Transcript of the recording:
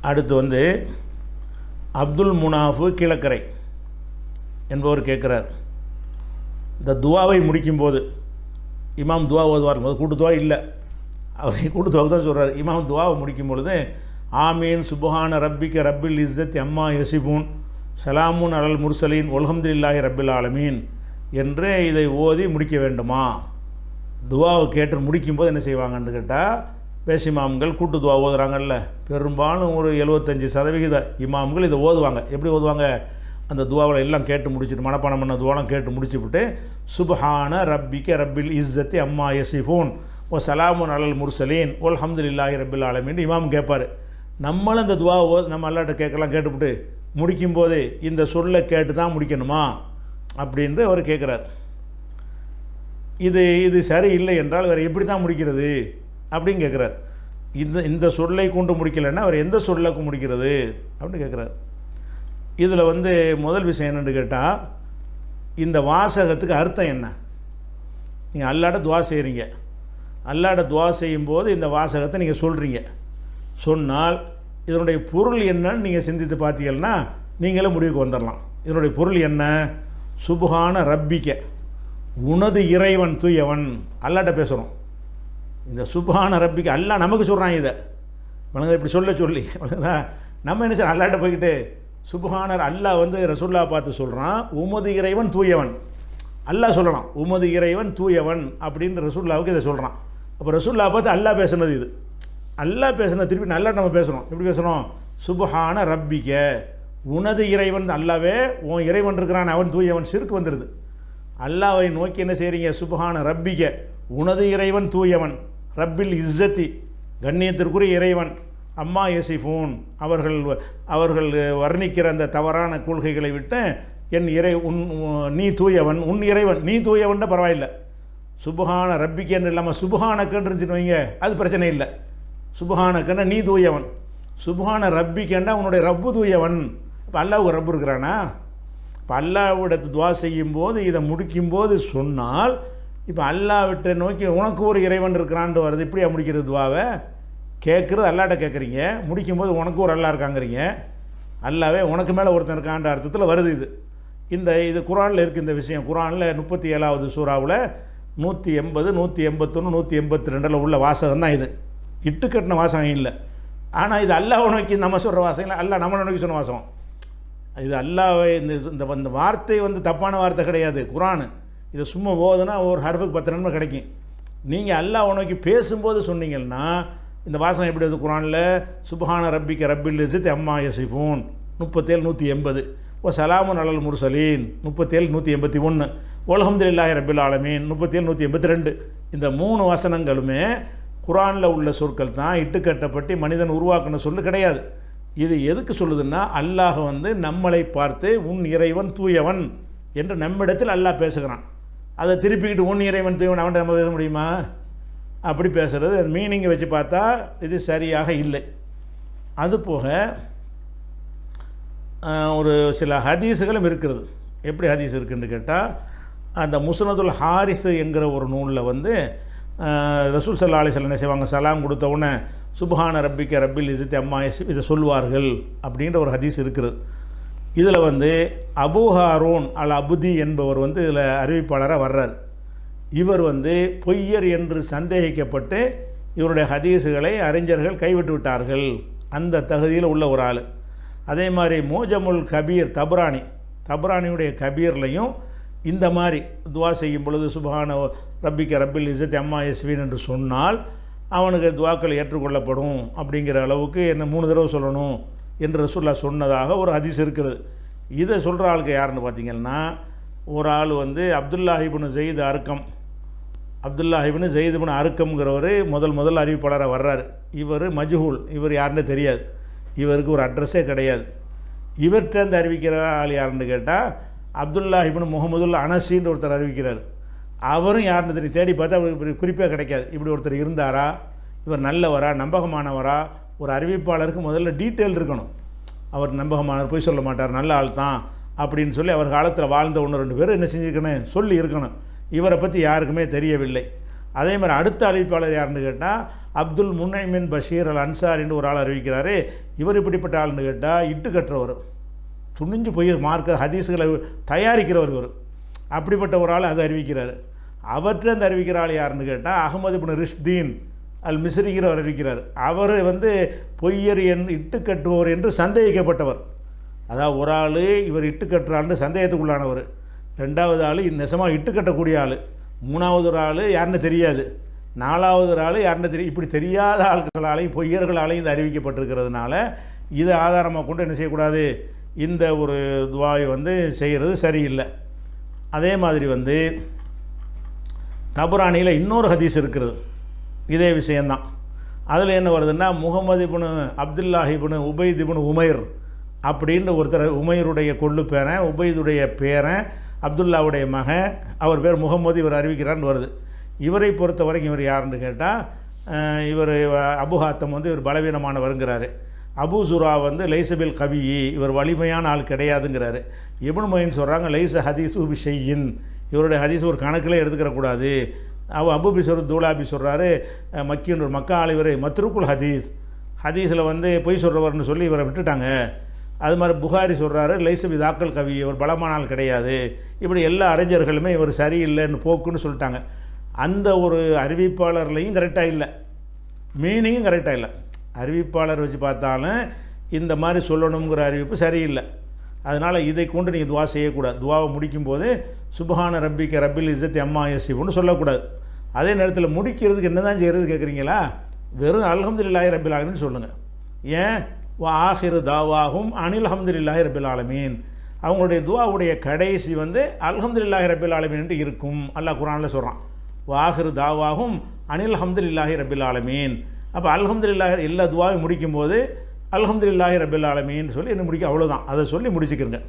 அடுத்து வந்து அப்துல் முனாஃபு கிழக்கரை என்பவர் கேட்குறார், இந்த துவாவை முடிக்கும்போது இமாம் துவா ஓதுவார், போது கூட்டு துவா இல்லை, அவர் கூட்டு துவாவுக்கு தான் சொல்கிறார். இமாம் துவாவை முடிக்கும் பொழுது ஆமீன் சுபஹான ரப்பிக்க ரப்பில் இஸ்ஸத் அம்மா யசிபூன் சலாமுன் அலல் முர்சலீன் வல்ஹம்துலில்லாஹி ரப்பில் ஆலமீன் என்று இதை ஓதி முடிக்க வேண்டுமா? துவாவை கேட்டு முடிக்கும்போது என்ன செய்வாங்கன்னு கேட்டால், பேசிமாம்கள் கூட்டு துவா ஓதுறாங்கல்ல, பெரும்பாலும் ஒரு 75% இமாம்கள் இதை ஓதுவாங்க. எப்படி ஓதுவாங்க? அந்த துவாவில் எல்லாம் கேட்டு முடிச்சுட்டு, மனப்பாடம் பண்ண துவாலாம் கேட்டு முடிச்சுவிட்டு, சுபஹான ரப்பிக்க ரப்பில் இஸ்ஸத்தி அம்மா யசிஃபூன் ஓ சலாமுன் அலல் முர்சலீன் வல்ஹம்துலில்லாஹி ரப்பில் ஆலமீன் இமாம் கேட்பார். நம்மளும் இந்த துவாவை நம்ம அல்லாட்ட கேட்கலாம், கேட்டுவிட்டு முடிக்கும்போது இந்த சொல்லை கேட்டு தான் முடிக்கணுமா அப்படின்ட்டு அவர் கேட்குறார். இது சரி இல்லை என்றால் வேறு எப்படி தான் முடிக்கிறது அப்படின்னு கேட்குறார். இந்த சொல்லை கொண்டு முடிக்கலைன்னா அவர் எந்த சொல்லுக்கு முடிக்கிறது அப்படின்னு கேட்குறார். இதில் வந்து முதல் விஷயம் என்னென்னு கேட்டால், இந்த வாசகத்துக்கு அர்த்தம் என்ன? நீங்கள் அல்லாட்ட துவா செய்கிறீங்க, அல்லாட்ட துவா செய்யும்போது இந்த வாசகத்தை நீங்கள் சொல்கிறீங்க. சொன்னால் இதனுடைய பொருள் என்னன்னு நீங்கள் சிந்தித்து பார்த்தீங்கன்னா நீங்களே முடிவுக்கு வந்துடலாம். இதனுடைய பொருள் என்ன? சுபஹான ரப்பிக்க, உனது இறைவன் தூயவன். அல்லாட்ட பேசுகிறோம். இந்த சுபஹான ரப்பிக்க அல்லாஹ் நமக்கு சொல்கிறான். இதை இப்படி சொல்லி நம்ம என்ன சார் அல்லாட்ட போய்கிட்டு சுபஹானர் அல்லாஹ் வந்து ரசூல்லா பார்த்து சொல்கிறான், உமது இறைவன் தூயவன். அல்லாஹ் சொல்லலாம் உமது இறைவன் தூயவன் அப்படின்னு ரசூல்லாவுக்கு இதை சொல்கிறான். அப்போ ரசூல்லா பார்த்து அல்லாஹ் பேசுனது இது. அல்லாஹ் பேசுனது திருப்பி நல்லா நம்ம பேசுகிறோம். எப்படி பேசுகிறோம்? சுபஹான ரப்பிக்க, உனது இறைவன் அல்லாவே, உன் இறைவன் இருக்கிறான் அவன் தூயவன். சிறுக்கு வந்துடுது. அல்லாவை நோக்கி என்ன செய்கிறீங்க? சுபஹான ரப்பிக்க, உனது இறைவன் தூயவன், ரப்பில் இஸ்ஸத்தி கண்ணியத்திற்குரிய இறைவன், அம்மா யசிஃபூன் அவர்கள் வர்ணிக்கிற அந்த தவறான கொள்கைகளை விட்டு என் நீ தூயவன், உன் இறைவன் நீ தூயவன் பரவாயில்லை. சுபஹான ரப்பிக்கன்னு இல்லாமல் சுபஹானக்கன்னு இருந்துச்சுன்னு வைங்க, அது பிரச்சனை இல்லை. சுபஹானக்கன்னா நீ தூயவன், சுபஹான ரப்பிக்கன்னா உன்னுடைய ரப்பு தூயவன். இப்போ அல்லாவுக்கு ரப்பு இருக்கிறானா? இப்போ அல்லாவிடத்து துவா செய்யும்போது இதை முடிக்கும்போது சொன்னால், இப்போ அல்லாவிட்ட நோக்கி உனக்கு ஒரு இறைவன் இருக்கிறான்ட்டு வருது. இப்படியா முடிக்கிறது துவாவை? கேட்குறது அல்லாட்ட கேட்குறீங்க, முடிக்கும்போது உனக்கு ஒரு அல்லா இருக்காங்கிறீங்க. அல்லாவே உனக்கு மேலே ஒருத்தன் இருக்கான்ற அர்த்தத்தில் வருது இது குரானில் இருக்குது. இந்த விஷயம் குரானில் 37வது சூறாவில் 180, 181, 182 உள்ள வாசகம் தான் இது. இட்டுக்கட்டின வாசகம் இல்லை. ஆனால் இது அல்லாஹ் நோக்கி நம்ம சொல்கிற வாசகம் இல்லை, அல்லாஹ் நம்மளை நோக்கி சொன்ன வாசகம் இது. அல்லாஹ் இந்த வார்த்தை வந்து தப்பான வார்த்தை கிடையாது. குரானு இதை சும்மா ஓதுனா ஒரு ஹர்ஃபுக்கு 10 நன்மை கிடைக்கும். நீங்கள் அல்லாஹ் நோக்கி பேசும்போது சொன்னீங்கன்னா இந்த வாசகம் எப்படி வருது குரானில்? சுபஹான ரப்பிக்க ரப்பில் இஸ்ஸத்தி அம்மா யசிஃபூன் 37, 180 ஓ சலாமுன் அலல் முர்சலீன் 37, 181 வல்ஹம்துலில்லாஹி ரப்பில் ஆலமீன் 37, 182. இந்த 3 வசனங்களுமே குரானில் உள்ள சொற்கள் தான். இட்டுக்கட்டப்பட்டு மனிதன் உருவாக்கின சொல்லு கிடையாது. இது எதுக்கு சொல்லுதுன்னா, அல்லாஹ் வந்து நம்மளை பார்த்து உன் இறைவன் தூயவன் என்று நம்மிடத்தில் அல்லாஹ் பேசுகிறான். அதை திருப்பிக்கிட்டு உன் இறைவன் தூயவன் அவன்கிட்ட நம்ம பேச முடியுமா? அப்படி பேசுகிறது மீனிங்கை வச்சு பார்த்தா இது சரியாக இல்லை. அதுபோக ஒரு சில ஹதீஸுகளும் இருக்கிறது. எப்படி ஹதீஸ் இருக்குதுன்னு கேட்டால், அந்த முஸ்னதுல் ஹாரிஸ் என்கிற ஒரு நூலில் வந்து ரசூல் ஸல்லல்லாஹு அலைஹி வஸல்லம் என்ன செய்வாங்க? சலாம் கொடுத்த உடனே சுப்ஹான ரப்பிக்க ரப்பில் இஸ்ஸத்தி அம்மா யசிஃபூன் இதை சொல்வார்கள் அப்படின்ற ஒரு ஹதீஸ் இருக்கிறது. இதில் வந்து அபூ ஹாரூன் அல் அபுதி என்பவர் வந்து இதில் அறிவிப்பாளராக வர்றார். இவர் வந்து பொய்யர் என்று சந்தேகிக்கப்பட்டு இவருடைய ஹதீஸுகளை அறிஞர்கள் கைவிட்டு விட்டார்கள். அந்த தகுதியில் உள்ள ஒரு ஆள். அதே மாதிரி மோஜமுல் கபீர் தபரானியுடைய கபீர்லையும் இந்த மாதிரி துவா செய்யும் பொழுது சுப்ஹான ரப்பிக்க ரப்பில் இஸ்ஸத்தி அம்மா யசிஃபூன் என்று சொன்னால் அவனுக்கு துவாக்கள் ஏற்றுக்கொள்ளப்படும் அப்படிங்கிற அளவுக்கு என்ன 3 தடவை சொல்லணும் என்று ரசூலுல்லாஹ் சொன்னதாக ஒரு ஹதீஸ் இருக்கிறது. இதை சொல்கிற ஆளுக்கு யாருன்னு பார்த்தீங்கன்னா, ஒரு ஆள் வந்து அப்துல்லாஹ் இப்னு ஸைத் அர்கம்ங்கிறவர் முதல் அறிவிப்பாளராக வர்றார். இவர் மஜ்ஹூல், இவர் யாருன்னு தெரியாது, இவருக்கு ஒரு அட்ரஸே கிடையாது. இவர்கிட்ட அறிவிக்கிற ஆள் யாருன்னு கேட்டால் அப்துல்லாஹ் இப்னு முஹம்மதுல் அனசின்னு ஒருத்தர் அறிவிக்கிறார். அவரும் யாருன்னு தெரியும், தேடி பார்த்தா அவருக்கு குறிப்பே கிடைக்காது. இப்படி ஒருத்தர் இருந்தாரா, இவர் நல்லவரா, நம்பகமானவரா? ஒரு அறிவிப்பாளருக்கு முதல்ல டீட்டெயில் இருக்கணும். அவர் நம்பகமானவர், போய் சொல்ல மாட்டார், நல்ல ஆள் தான் அப்படின்னு சொல்லி அவர் காலத்தில் வாழ்ந்த 1-2 பேர் என்ன செஞ்சுருக்கணும், சொல்லி இருக்கணும். இவரை பற்றி யாருக்குமே தெரியவில்லை. அதே மாதிரி அடுத்த அறிவிப்பாளர் யாருன்னு கேட்டால் அப்துல் முன்னைமின் பஷீர் அல் அன்சாரின்னு ஒரு ஆள் அறிவிக்கிறாரு. இவர் இப்படிப்பட்ட ஆள்னு கேட்டால் இட்டு கட்டுறவர், துணிஞ்சு போய் மார்க்க ஹதீஸுகளை தயாரிக்கிறவர் இவர். அப்படிப்பட்ட ஒரு ஆள் அதை அறிவிக்கிறார். அவற்றை அந்த அறிவிக்கிற ஆள் யாருன்னு கேட்டால் அகமது இப்னு ரிஷ்தீன் அல் மிஸ்ரிங்கிறவர் அறிவிக்கிறார். அவர் பொய்யர் இட்டு கட்டுபவர் என்று சந்தேகிக்கப்பட்டவர். அதாவது ஒரு ஆள் இவர் இட்டு கட்டுறான்னு சந்தேகத்துக்குள்ளானவர், ரெண்டாவது ஆள் நெசமாக இட்டு கட்டக்கூடிய ஆள், மூணாவது ஒரு ஆள் யாருன்னு தெரியாது, நாலாவது ஒரு ஆள் யாருன்னு தெரியும். இப்படி தெரியாத ஆட்களாலையும் பொய்யர்களாலையும் இது அறிவிக்கப்பட்டிருக்கிறதுனால இதை ஆதாரமாக கொண்டு என்ன செய்யக்கூடாது, இந்த ஒரு துவாவை செய்கிறது சரியில்லை. அதே மாதிரி தபுரானியில் இன்னொரு ஹதீஸ் இருக்கிறது, இதே விஷயந்தான். அதில் என்ன வருதுன்னா, முகமது இப்னு அப்துல்லாஹ் இப்னு உபைத் இப்னு உமைர் அப்படின்னு ஒருத்தர், உமையருடைய கொள்ளு பேரன், உபைதுடைய பேரன், அப்துல்லாவுடைய மகன், அவர் பேர் முகமது, இவர் அறிவிக்கிறார்னு வருது. இவரை பொறுத்த வரைக்கும் இவர் யாருன்னு கேட்டால் இவர் அபுஹாத்தம் இவர் பலவீனமானவருங்கிறாரு. அபு சுரா லைசபில் கவி, இவர் வலிமையான ஆள் கிடையாதுங்கிறாரு. இப்னு மொயின் சொல்கிறாங்க லைச ஹதீஸு பிஷையின், இவருடைய ஹதீஸ் ஒரு கணக்கில் எடுத்துக்கிறக்கூடாது. அபு பிசர் தூலாபி சொல்கிறாரு மக்கியன் மக்கா ஆளிவர் மத்ருக்குல் ஹதீஸில் பொய் சொல்கிறவர்னு சொல்லி இவரை விட்டுட்டாங்க. அது மாதிரி புகாரி சொல்கிறாரு லைசபி தாக்கல் கவி, இவர் பலமானால் கிடையாது. இப்படி எல்லா அறிஞர்களுமே இவர் சரியில்லைன்னு போக்குன்னு சொல்லிட்டாங்க. அந்த ஒரு அறிவிப்பாளர்லையும் கரெக்டாக இல்லை, மீனிங்கும் கரெக்டாக இல்லை. அறிவிப்பாளர் வச்சு பார்த்தாலும் இந்த மாதிரி சொல்லணுங்கிற அறிவிப்பு சரியில்லை. அதனால் இதை கொண்டு நீங்கள் துவா செய்யக்கூடாது. துவாவை முடிக்கும்போது சுப்ஹான ரப்பிக்க ரப்பில் இஸ்ஸத்தி அம்மா யசிஃபுன்னு சொல்லக்கூடாது. அதே நேரத்தில் முடிக்கிறதுக்கு என்ன தான் செய்கிறது கேட்குறீங்களா, வெறும் அல்ஹம்துலில்லாஹி ரப்பில் ஆலமீன் சொல்லுங்கள். ஏன் வா ஆஹிரு தாவாகும் அனில் ஹம்துலில்லாஹி ரப்பில் ஆலமீன், அவங்களுடைய துவாவுடைய கடைசி அல்ஹம்துலில்லாஹி ரப்பில் ஆலமீன் என்று இருக்கும். அல்லாஹ் குர்ஆனில் சொல்கிறான் வா ஆஹிரு தாவாகும் அனில் ஹம்துலில்லாஹி ரப்பில் ஆலமீன். அப்போ அல்ஹம்துலில்லாஹி எல்லா துவாவை முடிக்கும்போது அல்ஹம்துலில்லாஹி ரப்பில் ஆலமீன் சொல்லி என்ன முடிக்க, அவ்வளோதான், அதை சொல்லி முடிச்சுக்கிறங்க.